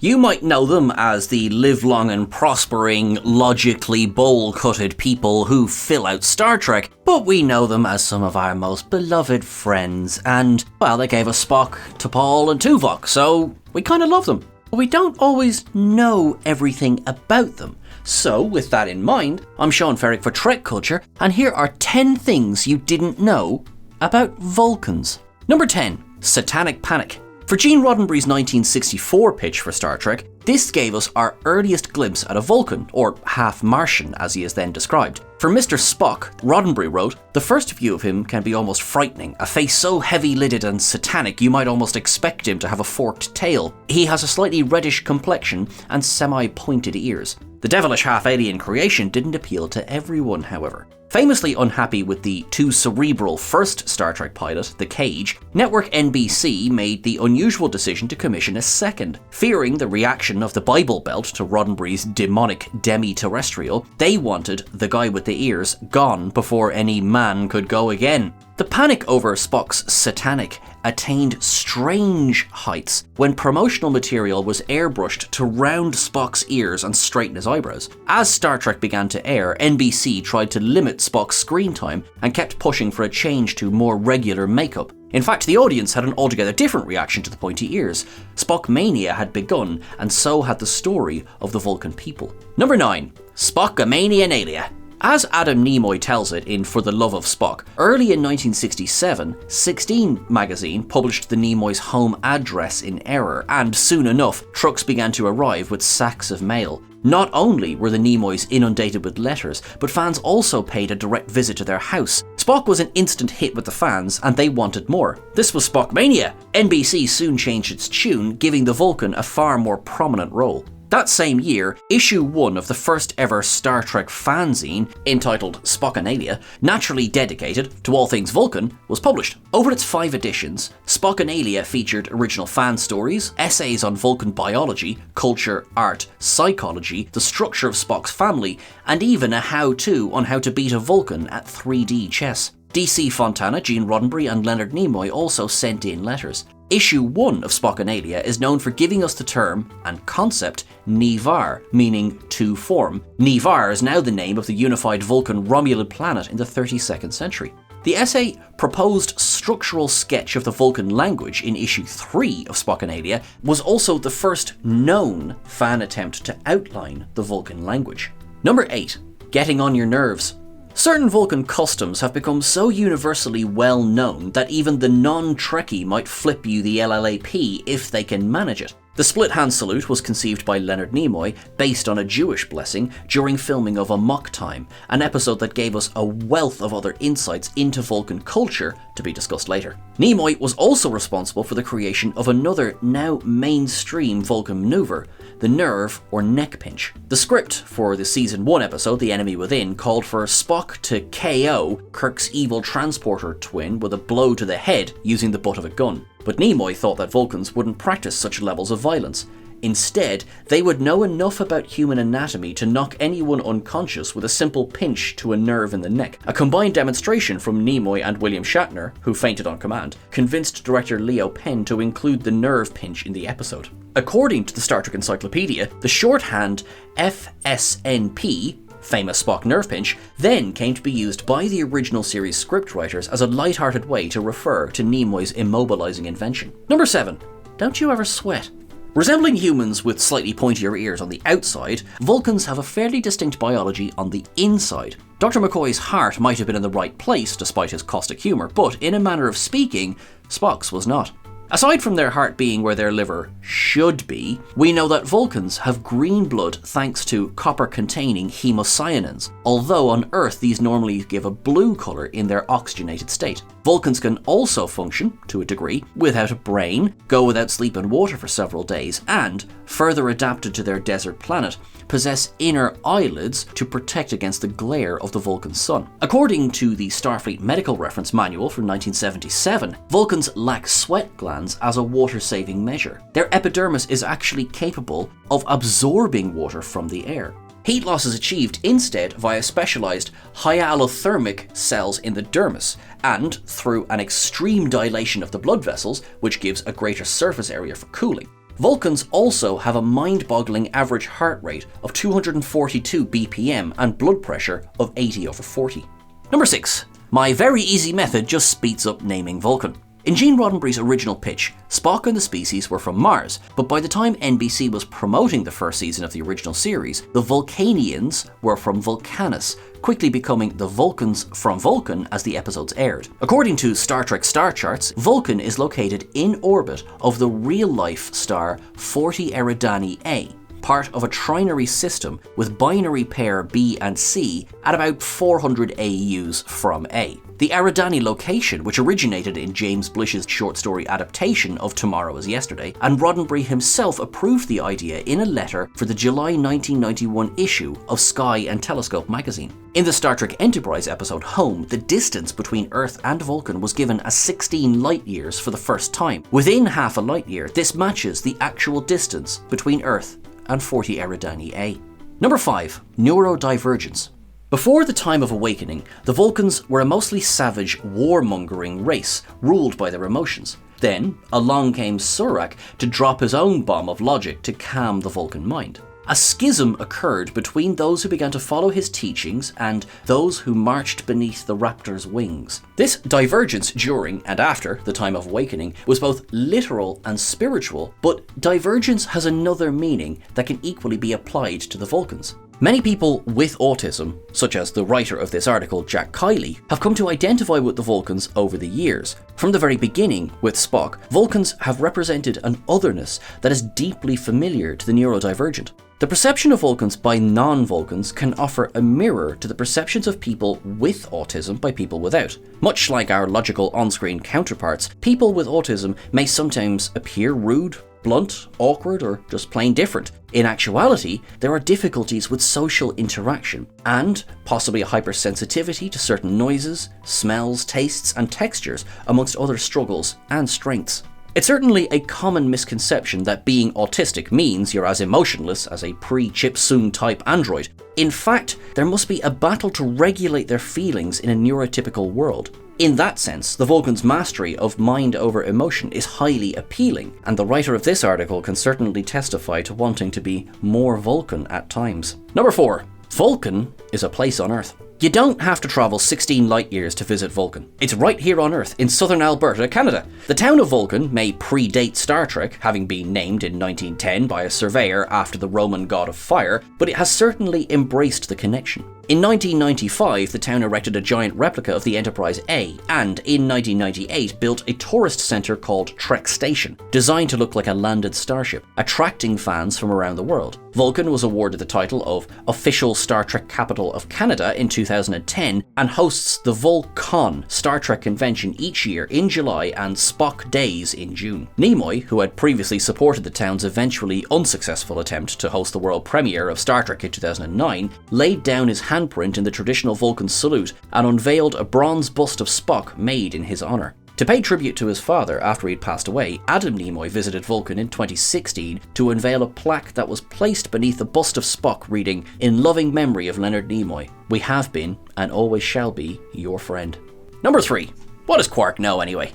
You might know them as the live-long and prospering, logically bowl-cutted people who fill out Star Trek, but we know them as some of our most beloved friends, and, well, they gave us Spock, T'Pol and Tuvok, so we kind of love them. But we don't always know everything about them. So, with that in mind, I'm Sean Ferrick for TrekCulture, and here are 10 things you didn't know about Vulcans. Number 10. Satanic Panic. For Gene Roddenberry's 1964 pitch for Star Trek, this gave us our earliest glimpse at a Vulcan, or half-Martian as he is then described. For Mr. Spock, Roddenberry wrote, "The first view of him can be almost frightening, a face so heavy-lidded and satanic you might almost expect him to have a forked tail. He has a slightly reddish complexion and semi-pointed ears." The devilish half-alien creation didn't appeal to everyone, however. Famously unhappy with the too cerebral first Star Trek pilot, The Cage, network NBC made the unusual decision to commission a second. Fearing the reaction of the Bible Belt to Roddenberry's demonic demi-terrestrial, they wanted the guy with the ears gone before any man could go again. The panic over Spock's satanic attained strange heights when promotional material was airbrushed to round Spock's ears and straighten his eyebrows. As Star Trek began to air, NBC tried to limit Spock's screen time and kept pushing for a change to more regular makeup. In fact, the audience had an altogether different reaction to the pointy ears. Spock mania had begun, and so had the story of the Vulcan people. Number 9. Spockamania. As Adam Nimoy tells it in For the Love of Spock, early in 1967, 16 magazine published the Nimoy's home address in error, and soon enough, trucks began to arrive with sacks of mail. Not only were the Nimoys inundated with letters, but fans also paid a direct visit to their house. Spock was an instant hit with the fans, and they wanted more. This was Spockmania. NBC soon changed its tune, giving the Vulcan a far more prominent role. That same year, issue 1 of the first ever Star Trek fanzine, entitled Spockanalia, naturally dedicated to all things Vulcan, was published. Over its 5 editions, Spockanalia featured original fan stories, essays on Vulcan biology, culture, art, psychology, the structure of Spock's family, and even a how-to on how to beat a Vulcan at 3D chess. DC Fontana, Gene Roddenberry and Leonard Nimoy also sent in letters. Issue 1 of Spockanalia is known for giving us the term and concept Ni'Var, meaning to form. Ni'Var is now the name of the unified Vulcan Romulan planet in the 32nd century. The essay Proposed Structural Sketch of the Vulcan Language in issue 3 of Spockanalia was also the first known fan attempt to outline the Vulcan language. Number 8. Getting on your nerves. Certain Vulcan customs have become so universally well known that even the non-Trekkie might flip you the LLAP if they can manage it. The split hand salute was conceived by Leonard Nimoy, based on a Jewish blessing, during filming of Amok Time, an episode that gave us a wealth of other insights into Vulcan culture to be discussed later. Nimoy was also responsible for the creation of another, now mainstream Vulcan maneuver, the nerve or neck pinch. The script for the season 1 episode, The Enemy Within, called for Spock to KO Kirk's evil transporter twin with a blow to the head using the butt of a gun. But Nimoy thought that Vulcans wouldn't practice such levels of violence. Instead, they would know enough about human anatomy to knock anyone unconscious with a simple pinch to a nerve in the neck. A combined demonstration from Nimoy and William Shatner, who fainted on command, convinced director Leo Penn to include the nerve pinch in the episode. According to the Star Trek Encyclopedia, the shorthand FSNP, famous Spock nerve pinch, then came to be used by the original series scriptwriters as a light-hearted way to refer to Nimoy's immobilizing invention. Number 7. Don't you ever sweat? Resembling humans with slightly pointier ears on the outside, Vulcans have a fairly distinct biology on the inside. Dr. McCoy's heart might have been in the right place despite his caustic humour, but in a manner of speaking, Spock's was not. Aside from their heart being where their liver should be, we know that Vulcans have green blood thanks to copper-containing hemocyanins, although on Earth these normally give a blue colour in their oxygenated state. Vulcans can also function, to a degree, without a brain, go without sleep and water for several days, and, further adapted to their desert planet, possess inner eyelids to protect against the glare of the Vulcan sun. According to the Starfleet Medical Reference Manual from 1977, Vulcans lack sweat glands as a water-saving measure. Their epidermis is actually capable of absorbing water from the air. Heat loss is achieved instead via specialized hyalothermic cells in the dermis and through an extreme dilation of the blood vessels, which gives a greater surface area for cooling. Vulcans also have a mind-boggling average heart rate of 242 BPM and blood pressure of 80/40. Number 6. My very easy method just speeds up naming Vulcan. In Gene Roddenberry's original pitch, Spock and the species were from Mars, but by the time NBC was promoting the first season of the original series, the Vulcanians were from Vulcanus, quickly becoming the Vulcans from Vulcan as the episodes aired. According to Star Trek star charts, Vulcan is located in orbit of the real-life star 40 Eridani A, part of a trinary system with binary pair B and C at about 400 AUs from A. The Eridani location, which originated in James Blish's short story adaptation of Tomorrow is Yesterday, and Roddenberry himself approved the idea in a letter for the July 1991 issue of Sky and Telescope magazine. In the Star Trek Enterprise episode Home, the distance between Earth and Vulcan was given as 16 light years for the first time. Within half a light year, this matches the actual distance between Earth and 40 Eridani A. Number 5. Neurodivergence. Before the time of awakening, the Vulcans were a mostly savage, warmongering race, ruled by their emotions. Then, along came Surak to drop his own bomb of logic to calm the Vulcan mind. A schism occurred between those who began to follow his teachings and those who marched beneath the Raptor's wings. This divergence during and after the time of awakening was both literal and spiritual, but divergence has another meaning that can equally be applied to the Vulcans. Many people with autism, such as the writer of this article, Jack Kiley, have come to identify with the Vulcans over the years. From the very beginning, with Spock, Vulcans have represented an otherness that is deeply familiar to the neurodivergent. The perception of Vulcans by non-Vulcans can offer a mirror to the perceptions of people with autism by people without. Much like our logical on-screen counterparts, people with autism may sometimes appear rude, blunt, awkward, or just plain different. In actuality, there are difficulties with social interaction, and possibly a hypersensitivity to certain noises, smells, tastes, and textures, amongst other struggles and strengths. It's certainly a common misconception that being autistic means you're as emotionless as a pre-Chip Soon type android. In fact, there must be a battle to regulate their feelings in a neurotypical world. In that sense, the Vulcans' mastery of mind over emotion is highly appealing, and the writer of this article can certainly testify to wanting to be more Vulcan at times. Number 4. Vulcan is a place on Earth. You don't have to travel 16 light years to visit Vulcan. It's right here on Earth, in southern Alberta, Canada. The town of Vulcan may predate Star Trek, having been named in 1910 by a surveyor after the Roman god of fire, but it has certainly embraced the connection. In 1995, the town erected a giant replica of the Enterprise A, and in 1998 built a tourist centre called Trek Station, designed to look like a landed starship, attracting fans from around the world. Vulcan was awarded the title of Official Star Trek Capital of Canada in 2010, and hosts the Vulcan Star Trek convention each year in July and Spock Days in June. Nimoy, who had previously supported the town's eventually unsuccessful attempt to host the world premiere of Star Trek in 2009, laid down his handprint in the traditional Vulcan salute and unveiled a bronze bust of Spock made in his honour. To pay tribute to his father after he'd passed away, Adam Nimoy visited Vulcan in 2016 to unveil a plaque that was placed beneath the bust of Spock reading, "In loving memory of Leonard Nimoy, we have been and always shall be your friend." Number 3. What does Quark know anyway?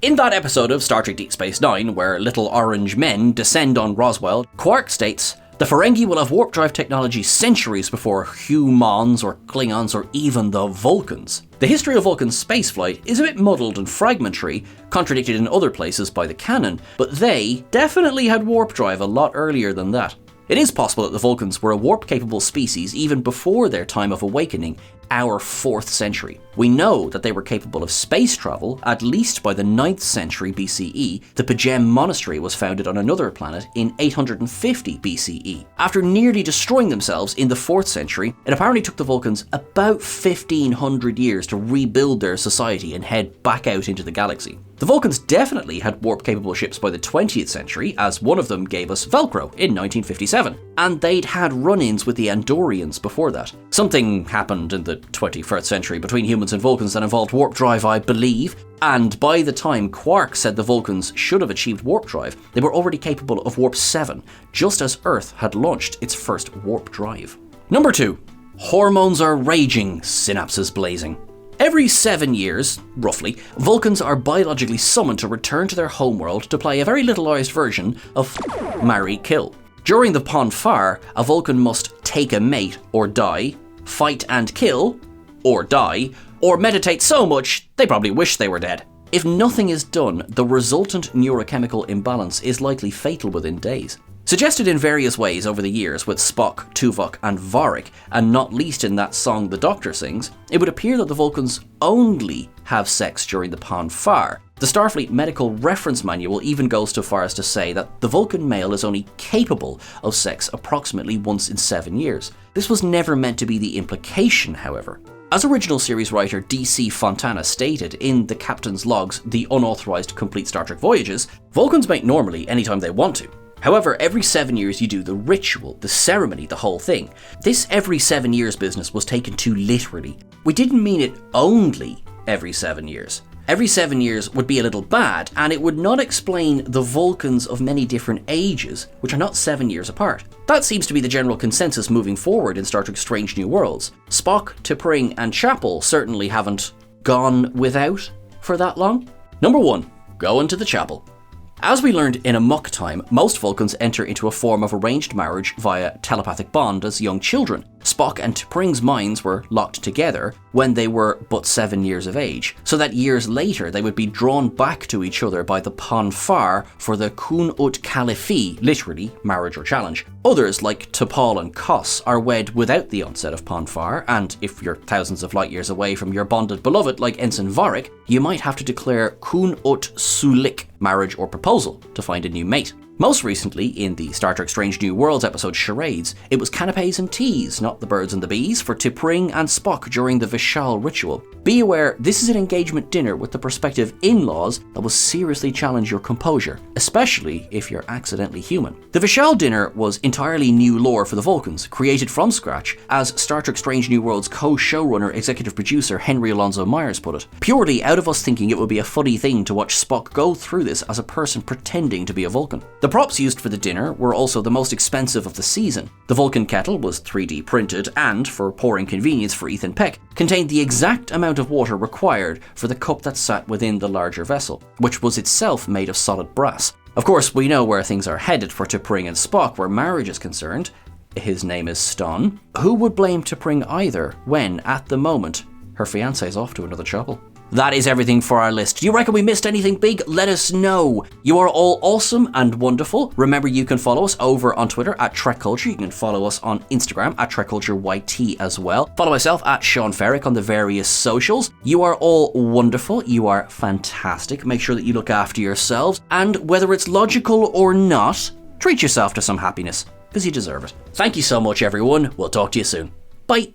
In that episode of Star Trek Deep Space Nine, where little orange men descend on Roswell, Quark states, "The Ferengi will have warp drive technology centuries before humans or Klingons or even the Vulcans." The history of Vulcan's spaceflight is a bit muddled and fragmentary, contradicted in other places by the canon, but they definitely had warp drive a lot earlier than that. It is possible that the Vulcans were a warp-capable species even before their time of awakening, our 4th century. We know that they were capable of space travel, at least by the 9th century BCE. The P'Jem Monastery was founded on another planet in 850 BCE. After nearly destroying themselves in the 4th century, it apparently took the Vulcans about 1500 years to rebuild their society and head back out into the galaxy. The Vulcans definitely had warp-capable ships by the 20th century, as one of them gave us Velcro in 1957, and they'd had run-ins with the Andorians before that. Something happened in the 21st century between humans and Vulcans that involved warp drive, I believe, and by the time Quark said the Vulcans should have achieved warp drive, they were already capable of warp 7, just as Earth had launched its first warp drive. Number 2. Hormones are raging, synapses blazing. Every 7 years, roughly, Vulcans are biologically summoned to return to their homeworld to play a very littleized version of Marry, Kill. During the Pon farr, a Vulcan must take a mate or die, fight and kill, or die, or meditate so much they probably wish they were dead. If nothing is done, the resultant neurochemical imbalance is likely fatal within days. Suggested in various ways over the years with Spock, Tuvok and Vorik, and not least in that song the Doctor sings, it would appear that the Vulcans only have sex during the Pon farr. The Starfleet Medical Reference Manual even goes so far as to say that the Vulcan male is only capable of sex approximately once in 7 years. This was never meant to be the implication, however. As original series writer D.C. Fontana stated in the Captain's Logs, The Unauthorized Complete Star Trek Voyages, Vulcans mate normally anytime they want to. However, every 7 years you do the ritual, the ceremony, the whole thing. This every 7 years business was taken too literally. We didn't mean it only every 7 years. Every 7 years would be a little bad, and it would not explain the Vulcans of many different ages, which are not 7 years apart. That seems to be the general consensus moving forward in Star Trek Strange New Worlds. Spock, T'Pring and Chapel certainly haven't gone without for that long. Number 1. Go into the chapel. As we learned in Amok Time, most Vulcans enter into a form of arranged marriage via telepathic bond as young children. Spock and T'Pring's minds were locked together when they were but 7 years of age, so that years later they would be drawn back to each other by the Pon farr for the Kun Ut Kalifi, literally marriage or challenge. Others, like T'Pol and Kos, are wed without the onset of Pon farr, and if you're thousands of light years away from your bonded beloved like Ensign Vorik, you might have to declare Kun Ut Sulik, marriage or proposal, to find a new mate. Most recently, in the Star Trek Strange New Worlds episode Charades, it was canapes and teas, not the birds and the bees, for T'Pring and Spock during the Vishal ritual. Be aware, this is an engagement dinner with the prospective in-laws that will seriously challenge your composure, especially if you're accidentally human. The Vishal dinner was entirely new lore for the Vulcans, created from scratch, as Star Trek Strange New Worlds co-showrunner executive producer Henry Alonso Myers put it, purely out of us thinking it would be a funny thing to watch Spock go through this as a person pretending to be a Vulcan. The props used for the dinner were also the most expensive of the season. The Vulcan kettle was 3D printed and, for pouring convenience for Ethan Peck, contained the exact amount of water required for the cup that sat within the larger vessel, which was itself made of solid brass. Of course, we know where things are headed for T'Pring and Spock where marriage is concerned. His name is Ston. Who would blame T'Pring either when, at the moment, her fiancé is off to another chapel? That is everything for our list. Do you reckon we missed anything big? Let us know. You are all awesome and wonderful. Remember, you can follow us over on Twitter at TrekCulture. You can follow us on Instagram at TrekCultureYT as well. Follow myself at Sean Ferrick on the various socials. You are all wonderful. You are fantastic. Make sure that you look after yourselves. And whether it's logical or not, treat yourself to some happiness, because you deserve it. Thank you so much, everyone. We'll talk to you soon. Bye.